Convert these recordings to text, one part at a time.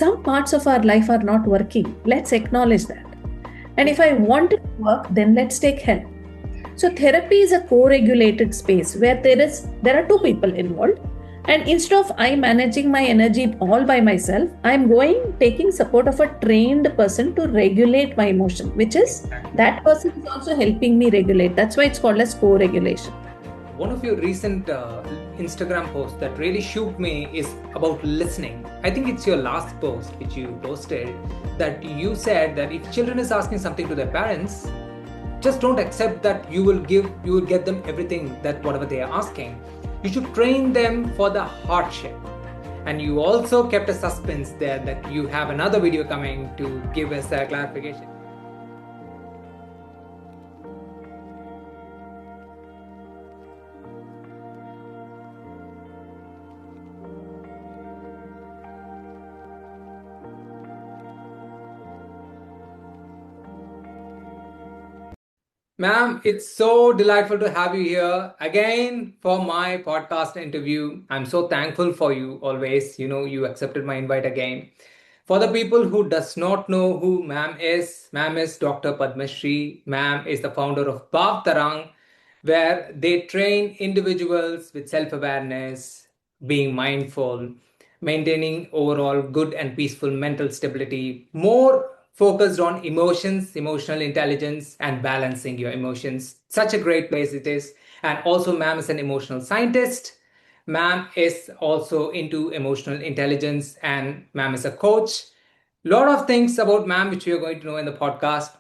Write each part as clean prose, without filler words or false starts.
some parts of our life are not working. Let's acknowledge that. And if I want it to work, then let's take help. So therapy is a co-regulated space where there are two people involved. And instead of I managing my energy all by myself, I'm taking support of a trained person to regulate my emotion, which is that person is also helping me regulate. That's why it's called as co-regulation. One of your recent Instagram posts that really shook me is about listening. I think it's your last post which you posted, that you said that if children is asking something to their parents, just don't accept that you will get them everything, that whatever they are asking. You should train them for the hardship. And you also kept a suspense there that you have another video coming to give us a clarification. Ma'am, it's so delightful to have you here again for my podcast interview. I'm so thankful for you always. You accepted my invite again. For the people who does not know who ma'am is Dr. Padmashree. Ma'am is the founder of Bhaavtarang, where they train individuals with self-awareness, being mindful, maintaining overall good and peaceful mental stability, more focused on emotions, emotional intelligence, and balancing your emotions. Such a great place it is. And also, ma'am is an emotional scientist. Ma'am is also into emotional intelligence, and ma'am is a coach. Lot of things about ma'am which we are going to know in the podcast.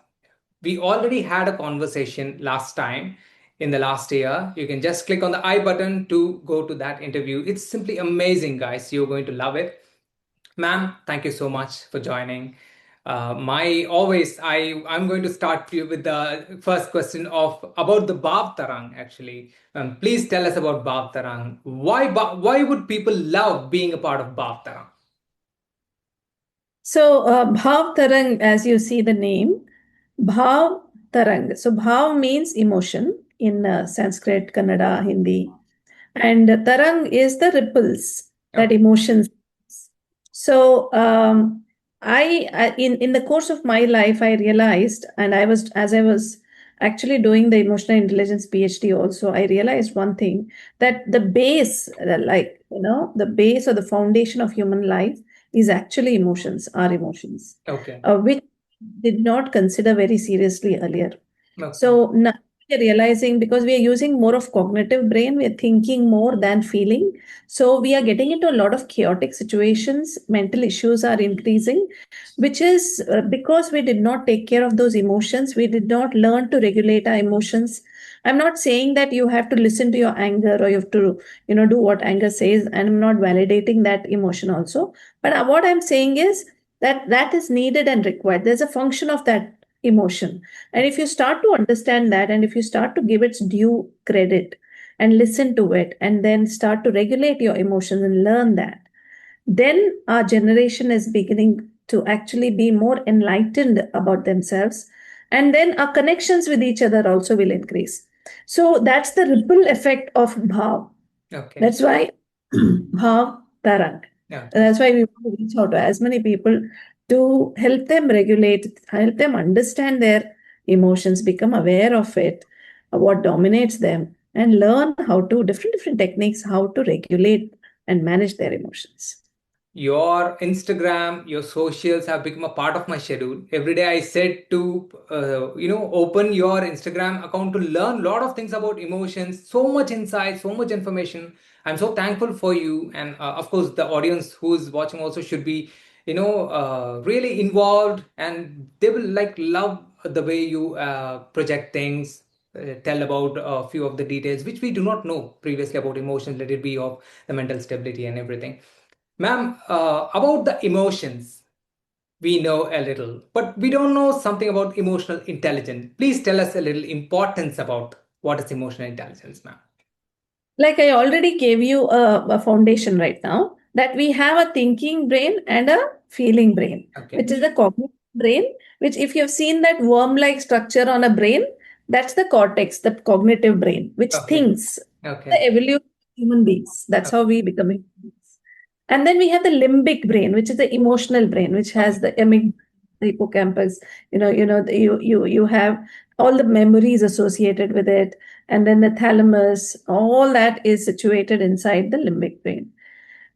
We already had a conversation last time in the last year. You can just click on the I button to go to that interview. It's simply amazing, guys. You're going to love it. Ma'am, thank you so much for joining. I'm going to start you with the first question about the Bhaavtarang. Actually, please tell us about Bhaavtarang. Why would people love being a part of Bhaavtarang? So Bhaavtarang, as you see the name, Bhaavtarang. So Bhav means emotion in Sanskrit, Kannada, Hindi. And Tarang is the ripples that emotions. So in the course of my life, I realized, and as I was actually doing the emotional intelligence PhD also, I realized one thing, that the base, the base or the foundation of human life is actually emotions, our emotions, which did not consider very seriously earlier. So now we are realizing, because we are using more of cognitive brain, we are thinking more than feeling. So we are getting into a lot of chaotic situations. Mental issues are increasing, which is because we did not take care of those emotions. We did not learn to regulate our emotions. I'm not saying that you have to listen to your anger or you have to, do what anger says. And I'm not validating that emotion also. But what I'm saying is that is needed and required. There's a function of that emotion. And if you start to understand that, and if you start to give its due credit and listen to it, and then start to regulate your emotions and learn that, then our generation is beginning to actually be more enlightened about themselves. And then our connections with each other also will increase. So that's the ripple effect of Bhav. Okay. That's why Bhaavtarang. Yeah. That's why we want to reach out to as many people to help them regulate, help them understand their emotions, become aware of it, what dominates them, and learn how to different techniques, how to regulate and manage their emotions. Your Instagram, your socials have become a part of my schedule. Every day I said to, open your Instagram account to learn a lot of things about emotions, so much insight, so much information. I'm so thankful for you. And of course, the audience who's watching also should be, really involved, and they will love the way you project things, tell about a few of the details, which we do not know previously about emotions, let it be of the mental stability and everything. Ma'am, about the emotions, we know a little, but we don't know something about emotional intelligence. Please tell us a little importance about what is emotional intelligence, ma'am. Like I already gave you a foundation right now, that we have a thinking brain and a feeling brain, which is the cognitive brain, which if you've seen that worm-like structure on a brain, that's the cortex, the cognitive brain, which thinks. The evolution of human beings. That's how we become human beings. And then we have the limbic brain, which is the emotional brain, which Okay. has the amygdala, the hippocampus. You have all the memories associated with it, and then the thalamus. All that is situated inside the limbic brain.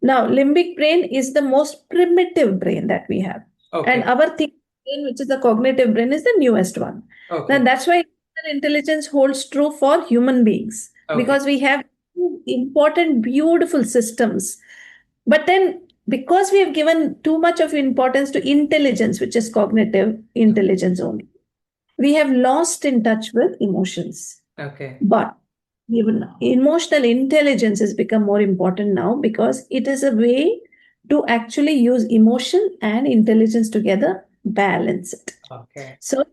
Now, limbic brain is the most primitive brain that we have, and Okay. our thinking brain, which is the cognitive brain, is the newest one. Now, Okay. that's why intelligence holds true for human beings Okay. because we have important, beautiful systems. But then, because we have given too much of importance to intelligence, which is cognitive intelligence only, we have lost in touch with emotions. Okay. But even emotional intelligence has become more important now because it is a way to actually use emotion and intelligence together, balance it. Okay. So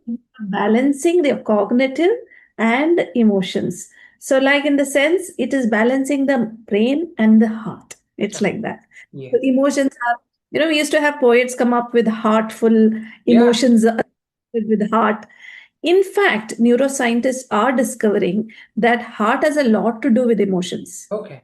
balancing the cognitive and emotions. So, like in the sense, it is balancing the brain and the heart. It's like that. So Yes. emotions are, we used to have poets come up with heartful Yeah. emotions with heart. In fact, neuroscientists are discovering that heart has a lot to do with emotions. Okay.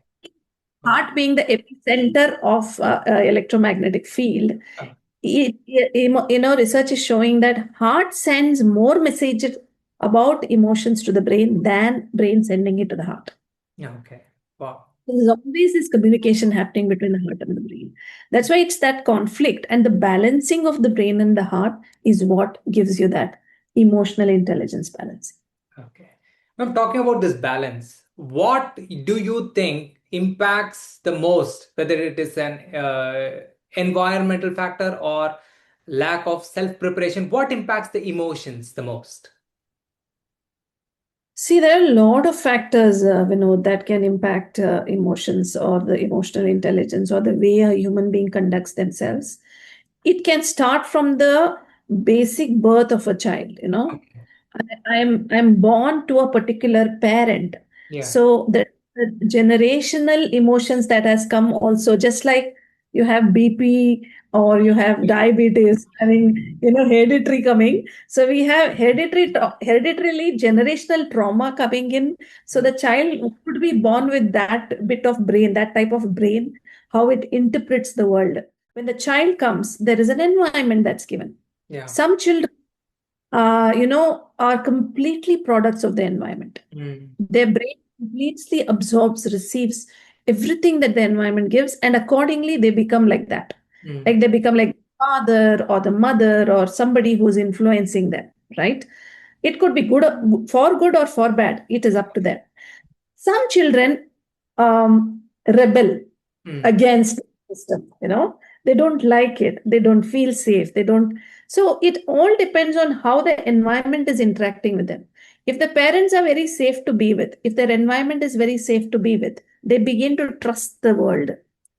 Wow. Heart being the epicenter of electromagnetic field, Oh, research is showing that heart sends more messages about emotions to the brain than brain sending it to the heart. yeah. Okay. Wow. There's always this communication happening between the heart and the brain. That's why it's that conflict and the balancing of the brain and the heart is what gives you that emotional intelligence balance. Okay. I'm talking about this balance. What do you think impacts the most, whether it is an environmental factor or lack of self preparation? What impacts the emotions the most? See, there are a lot of factors, Vinod, that can impact emotions or the emotional intelligence or the way a human being conducts themselves. It can start from the basic birth of a child. Okay. I'm born to a particular parent. Yeah. So the generational emotions that has come also, just like you have BP or you have diabetes, having hereditary coming. So we have hereditarily generational trauma coming in. So the child could be born with that bit of brain, that type of brain, how it interprets the world. When the child comes, there is an environment that's given. Yeah. Some children are completely products of the environment. Mm. Their brain completely absorbs, receives everything that the environment gives, and accordingly, they become like that. Mm. Like they become like the father or the mother or somebody who's influencing them, right? It could be good or for bad. It is up to them. Some children rebel Mm. against the system. They don't like it, they don't feel safe, they don't. So it all depends on how the environment is interacting with them. If the parents are very safe to be with, if their environment is very safe to be with, they begin to trust the world,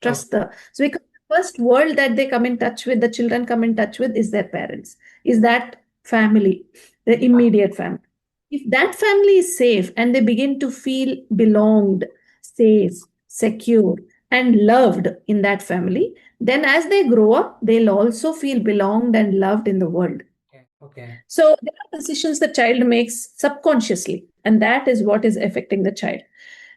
trust Okay. the so because the first world that they come in touch with, the children come in touch with, is their parents, is that family, the Yeah. immediate family. If that family is safe and they begin to feel belonged, safe, secure, and loved in that family, then as they grow up, they'll also feel belonged and loved in the world. Okay. Okay. So there are decisions the child makes subconsciously, and that is what is affecting the child.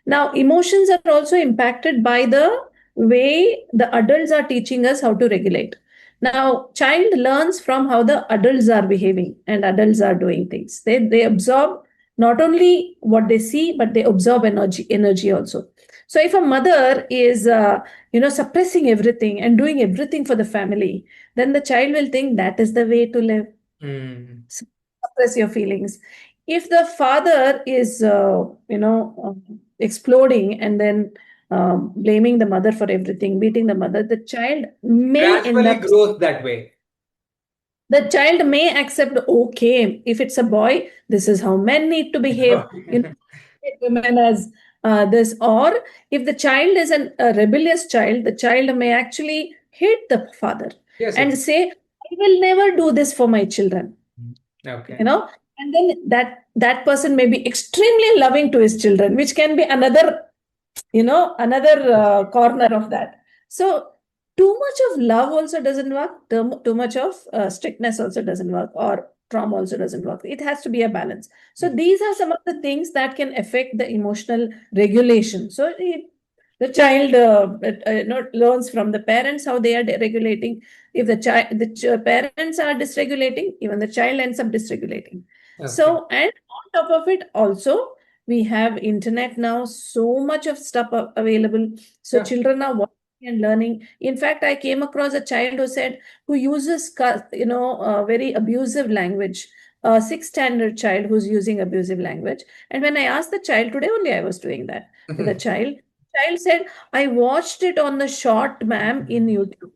Now, emotions are also impacted by the way the adults are teaching us how to regulate. Now, child learns from how the adults are behaving and adults are doing things. They absorb not only what they see, but they absorb energy also. So, if a mother is, suppressing everything and doing everything for the family, then the child will think that is the way to live. Mm. Suppress your feelings. If the father is, exploding and then blaming the mother for everything, beating the mother, Gradually grows that way. the child may accept, okay, if it's a boy, this is how men need to behave. Treat women as this. Or if the child is a rebellious child, the child may actually hate the father Yes. Yes. and say, I will never do this for my children. you Okay. know and then that person may be extremely loving to his children, which can be another corner of that. So too much of love also doesn't work, too much of strictness also doesn't work, or trauma also doesn't work. It has to be a balance. So these are some of the things that can affect the emotional regulation. So The child learns from the parents how they are regulating. If the parents are dysregulating, even the child ends up dysregulating. Okay. So, and on top of it, also we have internet now. So much of stuff available. So Yeah. children are watching and learning. In fact, I came across a child who uses very abusive language. A sixth standard child who's using abusive language. And when I asked the child today, only I was doing that with a child said, I watched it on the short, ma'am, in YouTube.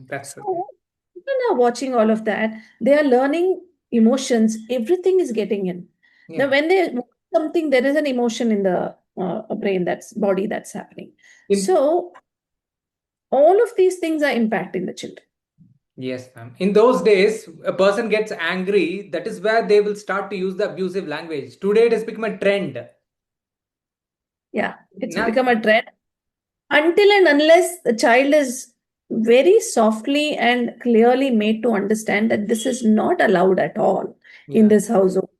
That's good. So people are watching all of that. They are learning emotions. Everything is getting in. Now, Yeah. when they watch something, there is an emotion in the brain, that's body, that's happening. In So all of these things are impacting the children. Yes, ma'am. In those days, a person gets angry, that is where they will start to use the abusive language. Today it has become a trend. Yeah, it's Now, become a trend. Until and unless the child is very softly and clearly made to understand that this is not allowed at all in yeah. this household,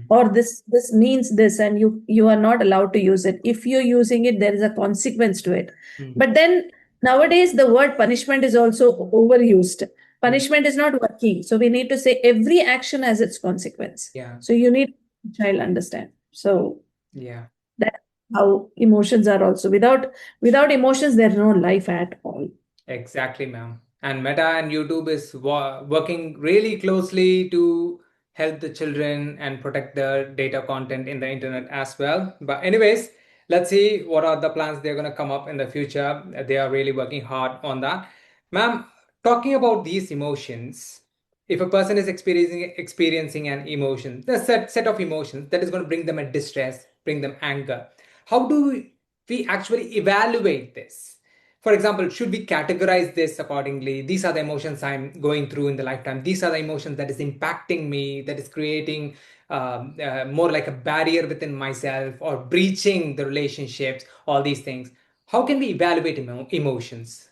or this means this, and you are not allowed to use it. If you're using it, there is a consequence to it. Mm. But then nowadays the word punishment is also overused. Mm. Punishment is not working, so we need to say every action has its consequence. Yeah. So you need the child understand. So Yeah. that's how emotions are also. Without emotions, there's no life at all. Exactly, ma'am. And Meta and YouTube is working really closely to help the children and protect their data content in the internet as well. But anyways, let's see what are the plans they're going to come up in the future. They are really working hard on that. Ma'am, talking about these emotions, if a person is experiencing an emotion, the set of emotions that is going to bring them a distress, bring them anger, how do we actually evaluate this? For example, should we categorize this accordingly? These are the emotions I'm going through in the lifetime. These are the emotions that is impacting me, that is creating more like a barrier within myself or breaching the relationships, all these things. How can we evaluate emotions?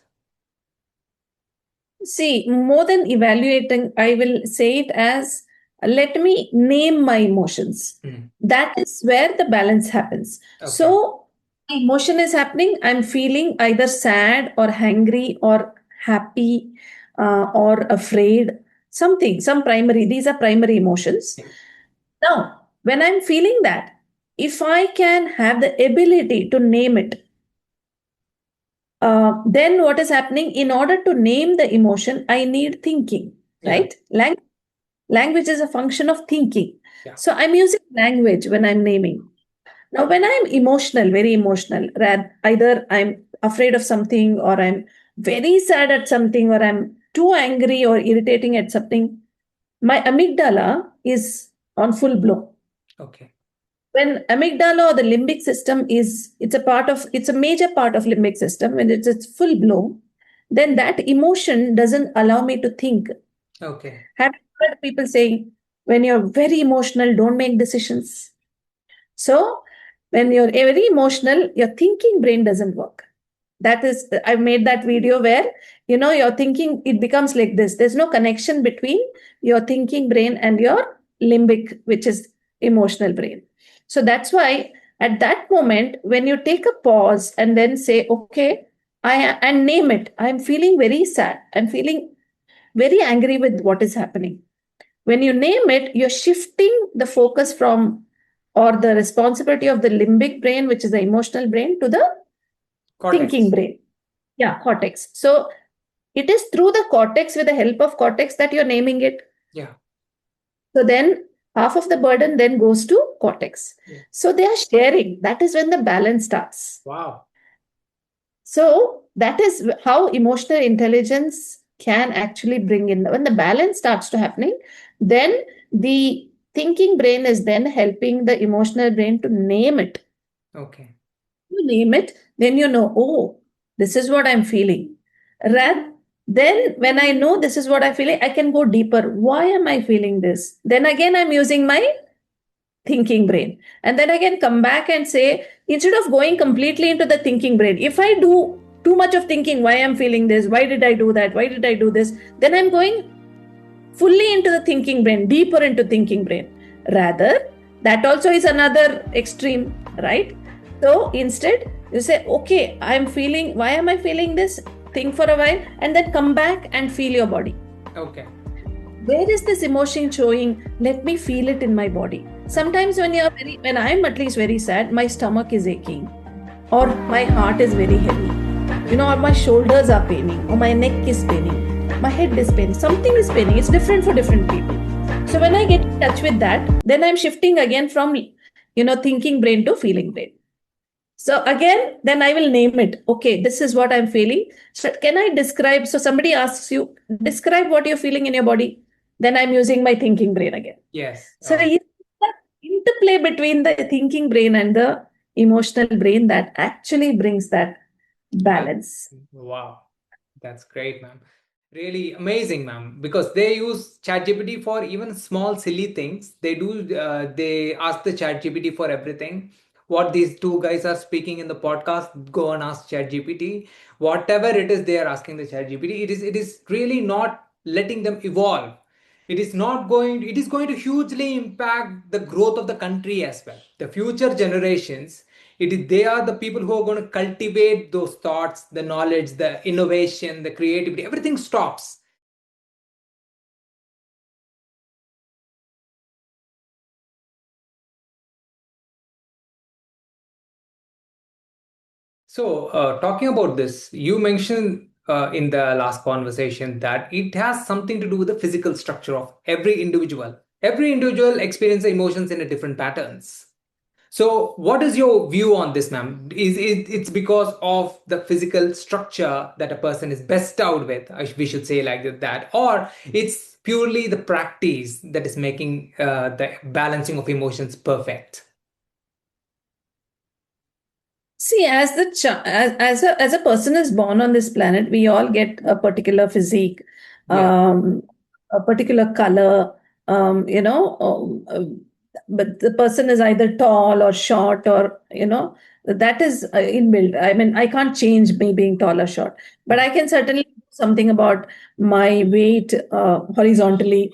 See, more than evaluating, I will say it as, let me name my emotions. That is where the balance happens. Okay. So, emotion is happening. I'm feeling either sad or angry or happy or afraid. Some primary, these are primary emotions. Now, when I'm feeling that, if I can have the ability to name it, then what is happening? In order to name the emotion, I need thinking, Yeah. right? Language is a function of thinking. Yeah. So I'm using language when I'm naming. Now, when I'm emotional, very emotional, either I'm afraid of something, or I'm very sad at something, or I'm too angry or irritating at something, my amygdala is on full blow. Okay. When amygdala or the limbic system it's a major part of limbic system, when it's full blown, then that emotion doesn't allow me to think. Okay. Have you heard people saying, when you're very emotional, don't make decisions? So when you're very emotional, your thinking brain doesn't work. That is, I've made that video where, your thinking, it becomes like this. There's no connection between your thinking brain and your limbic, which is emotional brain. So that's why at that moment, when you take a pause and then say, okay, and name it, I'm feeling very sad, I'm feeling very angry with what is happening. When you name it, you're shifting the focus from, or the responsibility of the limbic brain, which is the emotional brain, to the thinking Cortex. brain. Yeah, cortex. So it is through the cortex, with the help of cortex, that you're naming it. Yeah. So then half of the burden then goes to cortex. Yeah. So they are sharing. That is when the balance starts. Wow. So that is how emotional intelligence can actually bring in. When the balance starts to happening, then the thinking brain is then helping the emotional brain to name it. Okay. You name it, then oh, this is what I'm feeling. Then when I know this is what I'm feeling, I can go deeper. Why am I feeling this? Then again, I'm using my thinking brain. And then I can come back and say, instead of going completely into the thinking brain, if I do too much of thinking, why I'm feeling this, why did I do that, why did I do this, then I'm going fully into the thinking brain, deeper into thinking brain. Rather, that also is another extreme, right? So instead, You say, okay, I'm feeling, why am I feeling this? Think for a while and then come back and feel your body. Okay. Where is this emotion showing? Let me feel it in my body. Sometimes when I'm at least very sad, my stomach is aching, or my heart is very heavy, or my shoulders are paining, or my neck is paining, my head is paining, something is paining. It's different for different people. So when I get in touch with that, then I'm shifting again from, thinking brain to feeling brain. So again, then I will name it. Okay, this is what I'm feeling. So can I describe? So somebody asks you, describe what you're feeling in your body. Then I'm using my thinking brain again. Yes. So it's that interplay between the thinking brain and the emotional brain that actually brings that balance. Wow. That's great, ma'am. Really amazing, ma'am. Because they use ChatGPT for even small, silly things. They ask the ChatGPT for everything. What these two guys are speaking in the podcast, go and ask ChatGPT. Whatever it is they are asking the ChatGPT, it is really not letting them evolve. It is going to hugely impact the growth of the country as well. The future generations, they are the people who are going to cultivate those thoughts, the knowledge, the innovation, the creativity. Everything stops. So, talking about this, you mentioned in the last conversation that it has something to do with the physical structure of every individual. Every individual experiences emotions in a different patterns. So, what is your view on this, ma'am? Is it's because of the physical structure that a person is best out with? We should say like that, or it's purely the practice that is making the balancing of emotions perfect. See, as a person is born on this planet, we all get a particular physique, Yeah. um, a particular color, but the person is either tall or short, or that is inbuilt. I mean, I can't change me being tall or short, but I can certainly do something about my weight horizontally,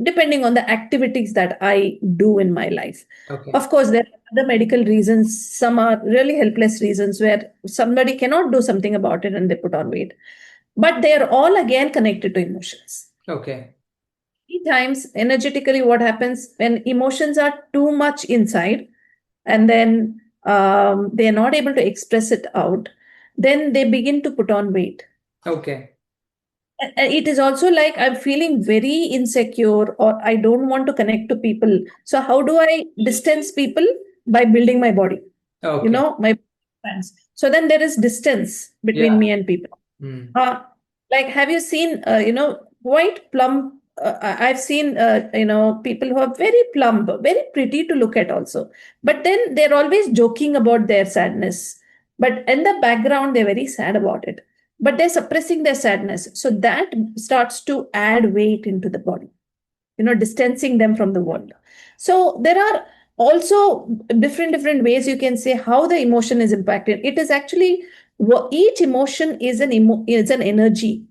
depending on the activities that I do in my life. Okay. Of course, there are other medical reasons. Some are really helpless reasons where somebody cannot do something about it and they put on weight. But they are all again connected to emotions. Okay. Many times, energetically, what happens when emotions are too much inside and then they are not able to express it out, then they begin to put on weight. Okay. It is also like I'm feeling very insecure or I don't want to connect to people. So, how do I distance people? By building my body, Okay. my fans. So then there is distance Yeah. between me and people. Hmm. Uh, like, have you seen, quite plump? I've seen, people who are very plump, very pretty to look at also. But then they're always joking about their sadness. But in the background, they're very sad about it. But they're suppressing their sadness. So that starts to add weight into the body, distancing them from the world. So there are also different ways you can say how the emotion is impacted. It is actually each emotion is an energy.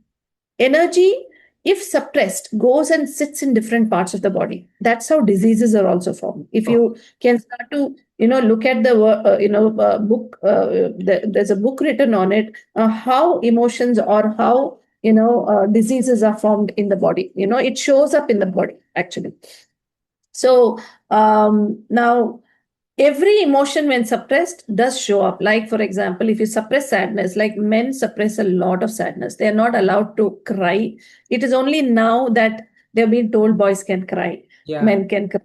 If suppressed, goes and sits in different parts of the body. That's how diseases are also formed. If Oh, you can start to look at the book, there's a book written on it, how emotions or how diseases are formed in the body. It shows up in the body actually. So now every emotion when suppressed does show up. Like for example, if you suppress sadness, like men suppress a lot of sadness, they are not allowed to cry. It is only now that they've been told boys can cry, yeah. men can cry,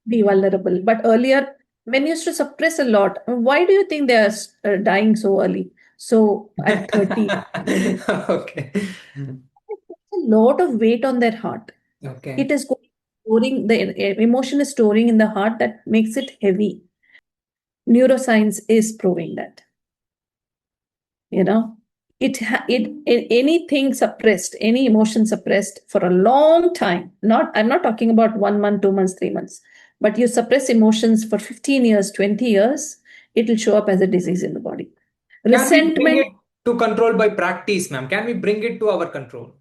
be vulnerable. But earlier men used to suppress a lot. Why do you think they are dying so early, so at 30? Okay. A lot of weight on their heart. Okay. It is storing, the emotion is storing in the heart, that makes it heavy. Neuroscience is proving that, you know anything suppressed, any emotion suppressed for a long time, I'm not talking about 1 month, 2 months, 3 months, but you suppress emotions for 15 years, 20 years, it will show up as a disease in the body. Can we bring Resentment. it to control by practice, ma'am? Can we bring it to our control?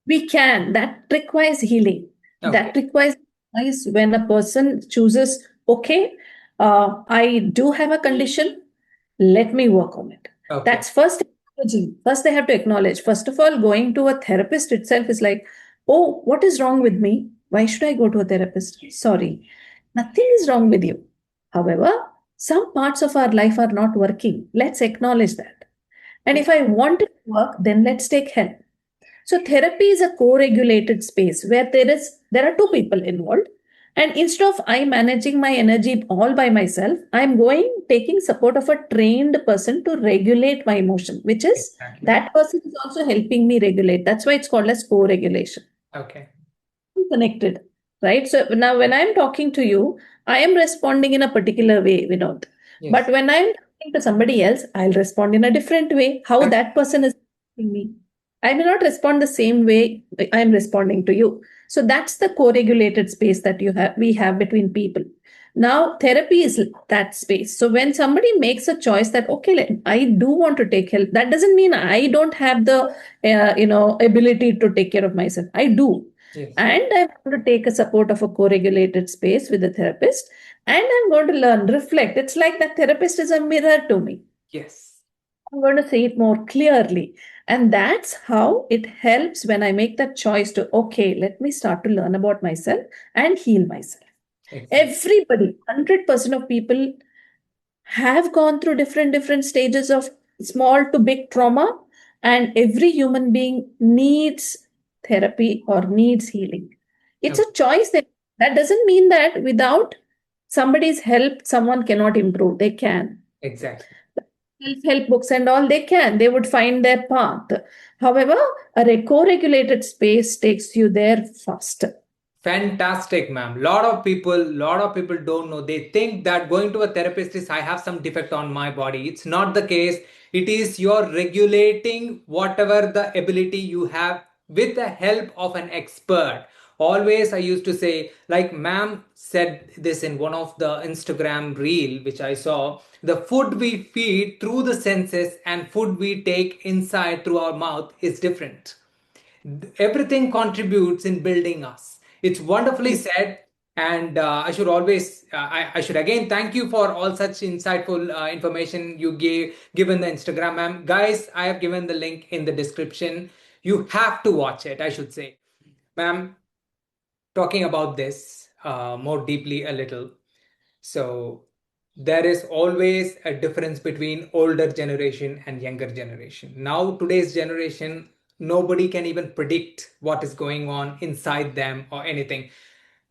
We can. That requires healing. Okay. That requires when a person chooses, okay, I do have a condition. Let me work on it. Okay. That's first acknowledging. First, they have to acknowledge. First of all, going to a therapist itself is like, oh, what is wrong with me? Why should I go to a therapist? Sorry, nothing is wrong with you. However, some parts of our life are not working. Let's acknowledge that. And if I want it to work, then let's take help. So therapy is a co-regulated space where there are two people involved. And instead of I managing my energy all by myself, I'm going taking support of a trained person to regulate my emotion, which is Exactly. that person is also helping me regulate. That's why it's called as co-regulation. Okay. Connected, right? So now when I'm talking to you, I am responding in a particular way, Vinod. But Yes. when I'm talking to somebody else, I'll respond in a different way. How that person is asking me, I may not respond the same way I'm responding to you. So that's the co-regulated space that we have between people. Now therapy is that space. So when somebody makes a choice that okay, I do want to take help, that doesn't mean I don't have the ability to take care of myself. I do, Yes. and I'm going to take a support of a co-regulated space with the therapist, and I'm going to learn, reflect. It's like that therapist is a mirror to me. Yes. I'm going to see it more clearly. And that's how it helps when I make that choice to, okay, let me start to learn about myself and heal myself. Exactly. Everybody, 100% of people have gone through different stages of small to big trauma, and every human being needs therapy or needs healing. It's Okay. a choice. That doesn't mean that without somebody's help someone cannot improve. They can. Exactly. Self-help books and all, they would find their path. However, a co-regulated space takes you there faster. Fantastic, ma'am. Lot of people don't know. They think that going to a therapist is I have some defect on my body. It's not the case. It is you're regulating whatever the ability you have with the help of an expert. Always, I used to say, like ma'am said this in one of the Instagram reel which I saw. The food we feed through the senses and food we take inside through our mouth is different. Everything contributes in building us. It's wonderfully said. And I should always I should again thank you for all such insightful information you gave given the Instagram, ma'am. Guys, I have given the link in the description. You have to watch it, I should say. Ma'am, talking about this more deeply a little. So there is always a difference between older generation and younger generation. Now today's generation, nobody can even predict what is going on inside them or anything.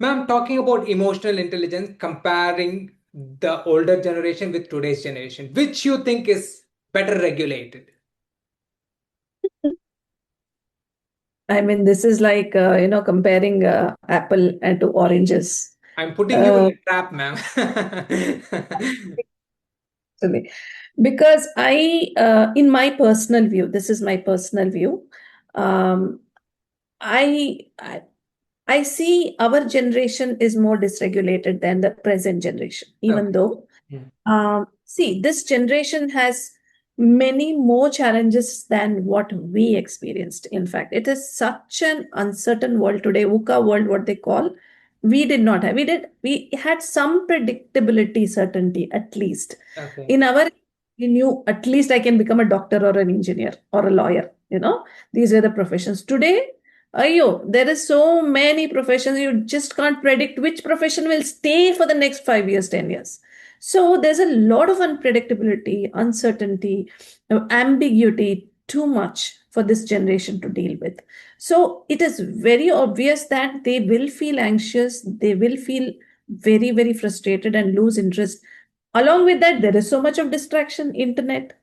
Ma'am, talking about emotional intelligence, comparing the older generation with today's generation, which you think is better regulated? I mean, this is like, comparing apple and to oranges. I'm putting you in Uh, a trap, ma'am. Actually, because in my personal view, this is my personal view. Um, I, I I see our generation is more dysregulated than the present generation, even Okay. though Hmm. see, this generation has many more challenges than what we experienced. In fact, it is such an uncertain world today, VUCA world, what they call. We did not have. We had some predictability, certainty, at least. Okay. In our, we knew at least I can become a doctor or an engineer or a lawyer. These were the professions. Today, ayo, there is so many professions. You just can't predict which profession will stay for the next 5 years, 10 years. So there's a lot of unpredictability, uncertainty, ambiguity, too much for this generation to deal with. So it is very obvious that they will feel anxious, they will feel very frustrated and lose interest. Along with that, there is so much of distraction, internet.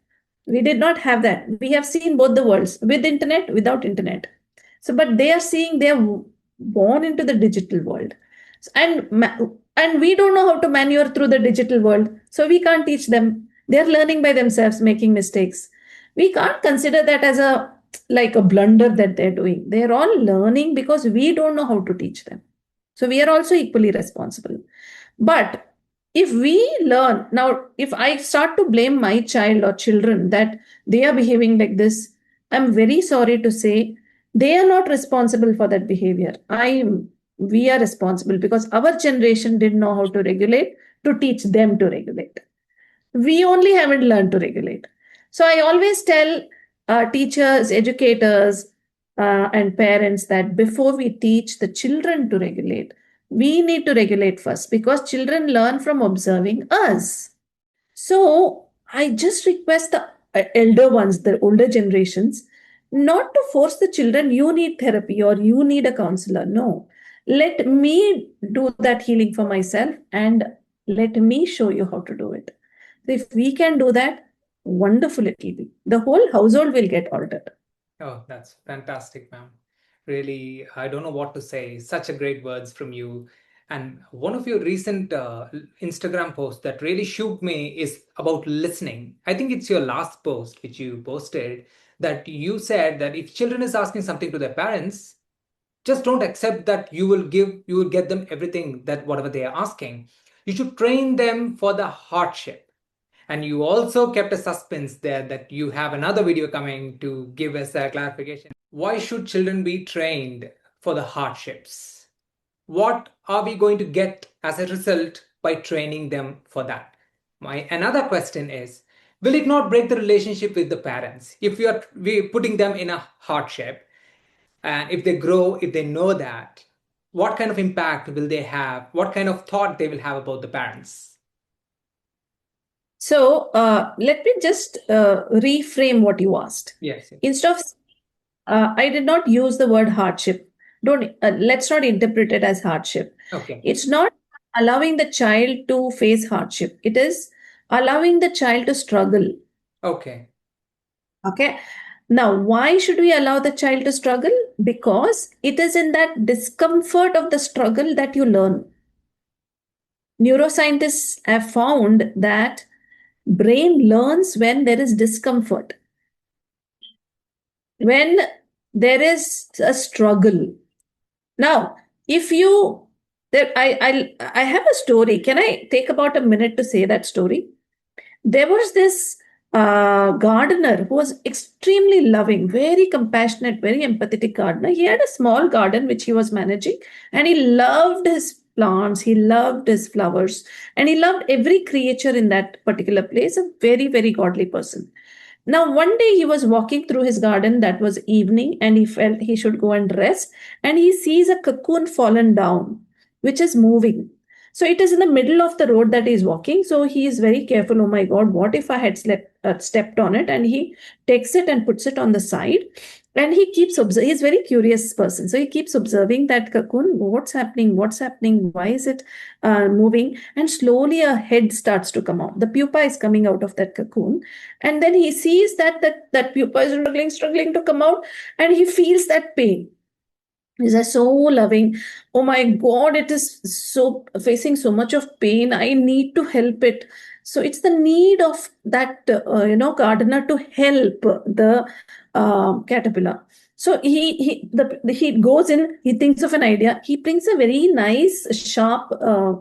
We did not have that. We have seen both the worlds with internet, without internet. So, but they are born into the digital world. And and we don't know how to maneuver through the digital world, so we can't teach them. They're learning by themselves, making mistakes. We can't consider that as a like a blunder that they're doing. They're all learning because we don't know how to teach them. So we are also equally responsible. But if we learn now, if I start to blame my child or children that they are behaving like this, I'm very sorry to say they are not responsible for that behavior. We are responsible because our generation didn't know how to regulate, to teach them to regulate. We only haven't learned to regulate. So I always tell teachers, educators, and parents that before we teach the children to regulate, we need to regulate first, because children learn from observing us. So I just request the elder ones, the older generations, not to force the children, you need therapy or you need a counselor. No. Let me do that healing for myself and let me show you how to do it. So if we can do that, wonderful it will be. The whole household will get altered. Oh, that's fantastic, ma'am. Really, I don't know what to say. Such a great words from you. And one of your recent Instagram posts that really shook me is about listening. I think it's your last post which you posted, that you said that if children is asking something to their parents, just don't accept that you will get them everything that whatever they are asking. You should train them for the hardship. And you also kept a suspense there that you have another video coming to give us a clarification. Why should children be trained for the hardships? What are we going to get as a result by training them for that? My another question is, will it not break the relationship with the parents if we putting them in a hardship? And if they grow, if they know that, what kind of impact will they have? What kind of thought they will have about the parents? So let me just reframe what you asked. Yes. Instead of, I did not use the word hardship. Don't let's not interpret it as hardship. Okay. It's not allowing the child to face hardship. It is allowing the child to struggle. Okay. Okay. Now, why should we allow the child to struggle? Because it is in that discomfort of the struggle that you learn. Neuroscientists have found that brain learns when there is discomfort, when there is a struggle. Now, if you there, I have a story. Can I take about a minute to say that story? There was this gardener who was extremely loving, very compassionate, very empathetic gardener. He had a small garden which he was managing, and he loved his plants, he loved his flowers, and he loved every creature in that particular place. A very, very godly person. Now, one day he was walking through his garden, that was evening, and he felt he should go and rest. And he sees a cocoon fallen down, which is moving. So it is in the middle of the road that he is walking. So he is very careful. Oh my God, what if I had stepped on it? And he takes it and puts it on the side. And he keeps observing. He's a very curious person. So he keeps observing that cocoon. What's happening? What's happening? Why is it moving? And slowly a head starts to come out. The pupa is coming out of that cocoon. And then he sees that pupa is struggling to come out. And he feels that pain. He's so loving. Oh my God, it is so facing so much of pain. I need to help it. So it's the need of that gardener to help the caterpillar. So he goes in. He thinks of an idea. He brings a very nice sharp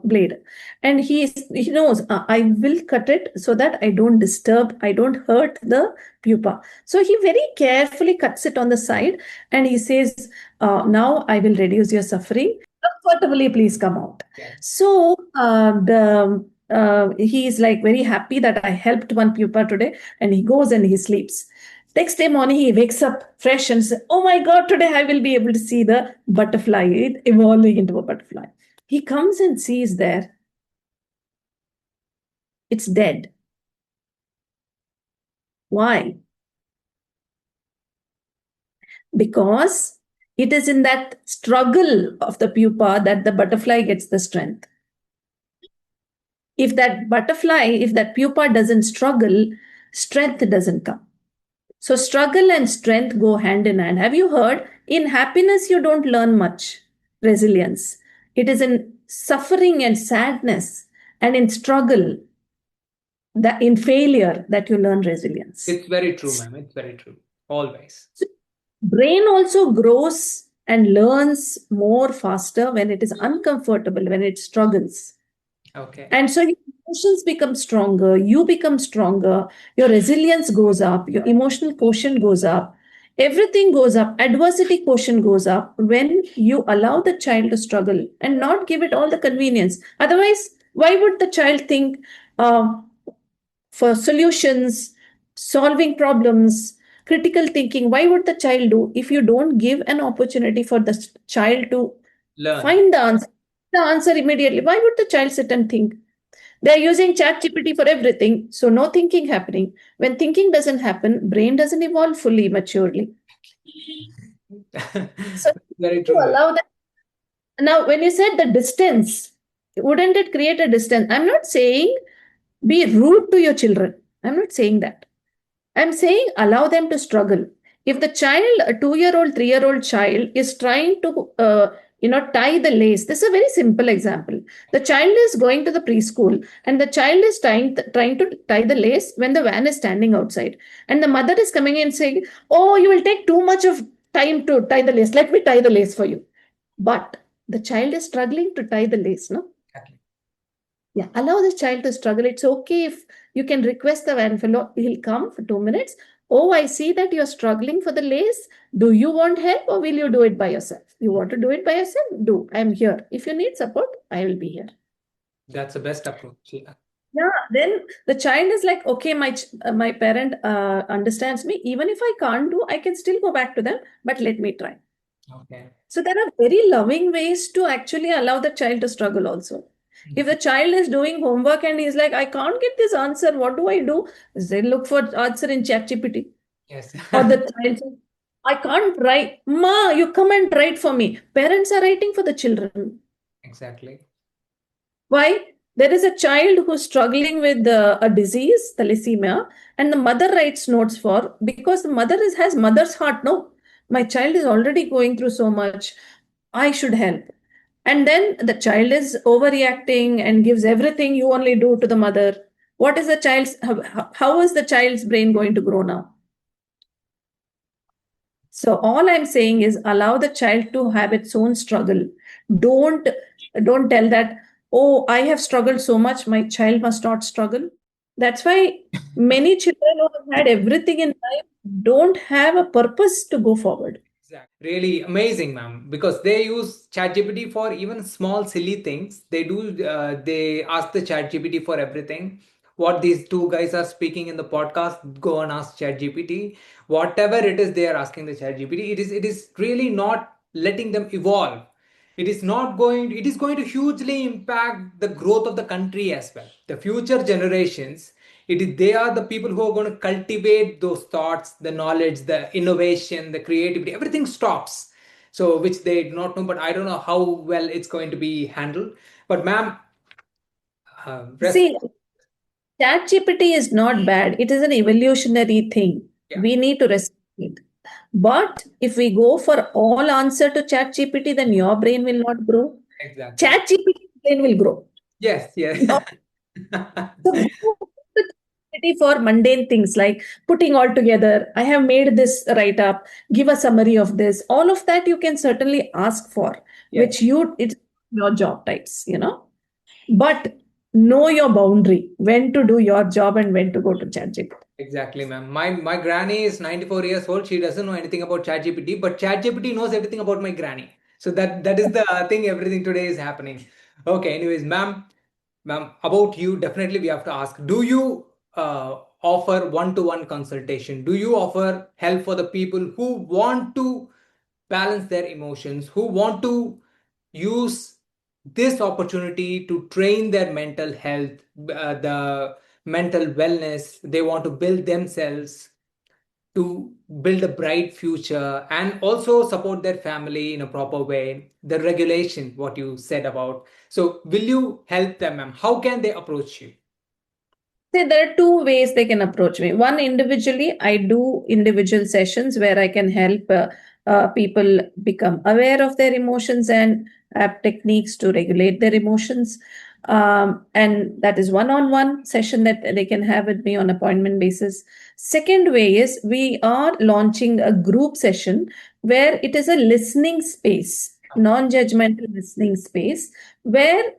blade, and he knows I will cut it so that I don't disturb, I don't hurt the pupa. So he very carefully cuts it on the side, and he says, now I will reduce your suffering. Comfortably, please come out. Yes. So he is like very happy that I helped one pupa today, and he goes and he sleeps. Next day morning, he wakes up fresh and says, oh my God, today I will be able to see the butterfly evolving into a butterfly. He comes and sees there, it's dead. Why? Because it is in that struggle of the pupa that the butterfly gets the strength. If that pupa doesn't struggle, strength doesn't come. So struggle and strength go hand in hand. Have you heard? In happiness, you don't learn much resilience. It is in suffering and sadness and in struggle, that in failure, that you learn resilience. It's very true, ma'am. It's very true. Always. So brain also grows and learns more faster when it is uncomfortable, when it struggles. Okay. And so your emotions become stronger, you become stronger, your resilience goes up, your emotional quotient goes up, everything goes up, adversity quotient goes up when you allow the child to struggle and not give it all the convenience. Otherwise, why would the child think, for solutions, solving problems, critical thinking. Why would the child do if you don't give an opportunity for the child to Learn. find the answer immediately? Why would the child sit and think? They're using chat GPT for everything, so no thinking happening. When thinking doesn't happen, brain doesn't evolve fully maturely. So Very to true. allow that. Now, when you said the distance, wouldn't it create a distance? I'm not saying be rude to your children. I'm not saying that. I'm saying allow them to struggle. If the child, a 2-year-old, 3-year-old child, is trying to, tie the lace, this is a very simple example. The child is going to the preschool and the child is trying to tie the lace when the van is standing outside. And the mother is coming in saying, "Oh, you will take too much of time to tie the lace. Let me tie the lace for you." But the child is struggling to tie the lace, no? Exactly. Yeah, allow the child to struggle. It's okay if you can request the van fellow, he'll come for 2 minutes. Oh, I see that you're struggling for the lace. Do you want help or will you do it by yourself? You want to do it by yourself? Do. I'm here. If you need support, I will be here. That's the best approach. Yeah. Yeah, then the child is like, okay, my parent understands me. Even if I can't do, I can still go back to them, but let me try. Okay. So there are very loving ways to actually allow the child to struggle also. If the child is doing homework and he's like, I can't get this answer, what do I do? Then look for answer in ChatGPT. Yes. Or the child says, I can't write. Ma, you come and write for me. Parents are writing for the children. Exactly. Why? There is a child who's struggling with a disease, thalassemia, and the mother writes notes for because the mother has mother's heart. No, my child is already going through so much. I should help. And then the child is overreacting and gives everything you only do to the mother. What is the child's, how is the child's brain going to grow now? So all I'm saying is allow the child to have its own struggle. Don't don't tell that, oh, I have struggled so much, my child must not struggle. That's why many children who have had everything in life don't have a purpose to go forward. Exactly. Really amazing, ma'am. Because they use ChatGPT for even small silly things. They do. They ask the ChatGPT for everything. What these two guys are speaking in the podcast, go and ask ChatGPT. Whatever it is, they are asking the ChatGPT. It is really not letting them evolve. It is not going. It is going to hugely impact the growth of the country as well. The future generations, they are the people who are going to cultivate those thoughts, the knowledge, the innovation, the creativity. Everything stops, so which they do not know. But I don't know how well it's going to be handled. But ma'am, rest. See, ChatGPT is not bad. It is an evolutionary thing. Yeah. We need to respect it. But if we go for all answer to ChatGPT, then your brain will not grow. Exactly. ChatGPT brain will grow. Yes, yes. So go to ChatGPT for mundane things like putting all together. I have made this write up. Give a summary of this. All of that you can certainly ask for, Yes. which it's your job types. But know your boundary, when to do your job and when to go to ChatGPT. Exactly, ma'am. My granny is 94 years old. She doesn't know anything about ChatGPT, but ChatGPT knows everything about my granny. So that is the thing. Everything today is happening. Okay. Anyways, ma'am, about you, definitely we have to ask. Do you offer one-to-one consultation? Do you offer help for the people who want to balance their emotions, who want to use this opportunity to train their mental health, the mental wellness? They want to build themselves to build a bright future and also support their family in a proper way. The regulation, what you said about. So, will you help them, ma'am? How can they approach you? See, there are two ways they can approach me. One, individually, I do individual sessions where I can help people become aware of their emotions and have techniques to regulate their emotions. And that is one-on-one session that they can have with me on appointment basis. Second way is we are launching a group session where it is a listening space, non-judgmental listening space, where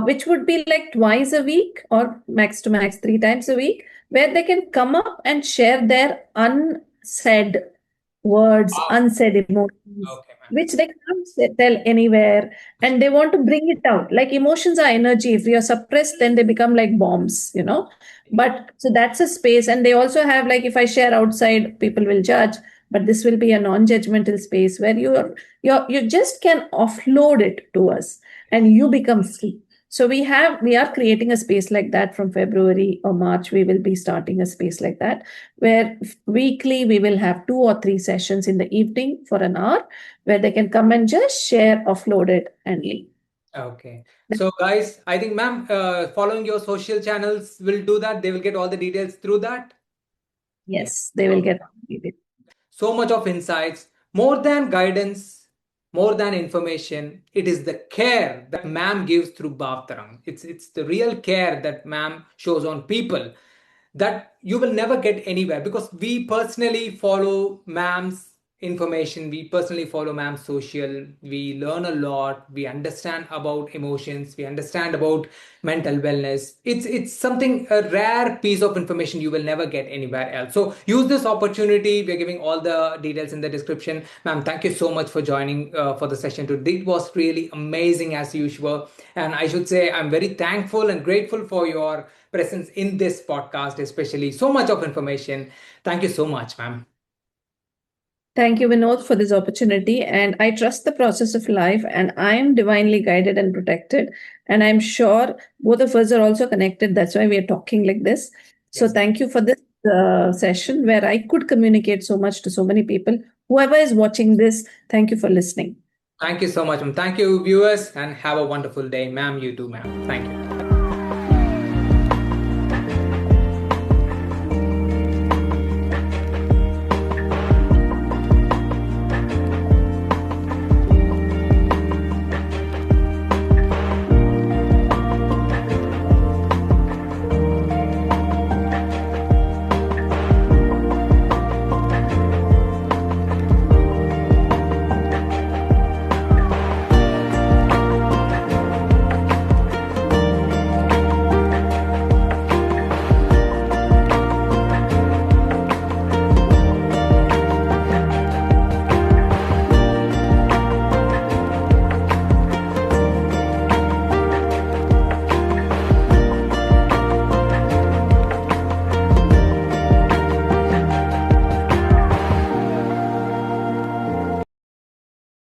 which would be like twice a week or max to max 3 times a week, where they can come up and share their unsaid words, Ah, unsaid emotions, okay, which they can't tell anywhere, and they want to bring it out. Like emotions are energy. If we are suppressed, then they become like bombs, you know. But so that's a space, and they also have like, if I share outside, people will judge. But this will be a non-judgmental space where you just can offload it to us, and you become free. So we are creating a space like that from February or March. We will be starting a space like that where weekly we will have 2 or 3 sessions in the evening for an hour where they can come and just share, offload it, and leave. Okay. So, guys, I think, ma'am, following your social channels will do that. They will get all the details through that. Yeah. Yes, they will Okay. get. So much of insights, more than guidance, more than information. It is the care that ma'am gives through Bhaavtarang. It's the real care that ma'am shows on people that you will never get anywhere, because we personally follow ma'am's information, we personally follow ma'am's social, we learn a lot, we understand about emotions, we understand about mental wellness. It's something, a rare piece of information you will never get anywhere else. So use this opportunity. We're giving all the details in the description. Ma'am, thank you so much for joining for the session today. It was really amazing as usual, and I should say I'm very thankful and grateful for your presence in this podcast, especially so much of information. Thank you so much, ma'am. Thank you, Vinod, for this opportunity. And I trust the process of life, and I am divinely guided and protected. And I'm sure both of us are also connected. That's why we are talking like this. So Yes. thank you for this session where I could communicate so much to so many people. Whoever is watching this, thank you for listening. Thank you so much, ma'am. Thank you, viewers, and have a wonderful day, ma'am. You too, ma'am. Thank you.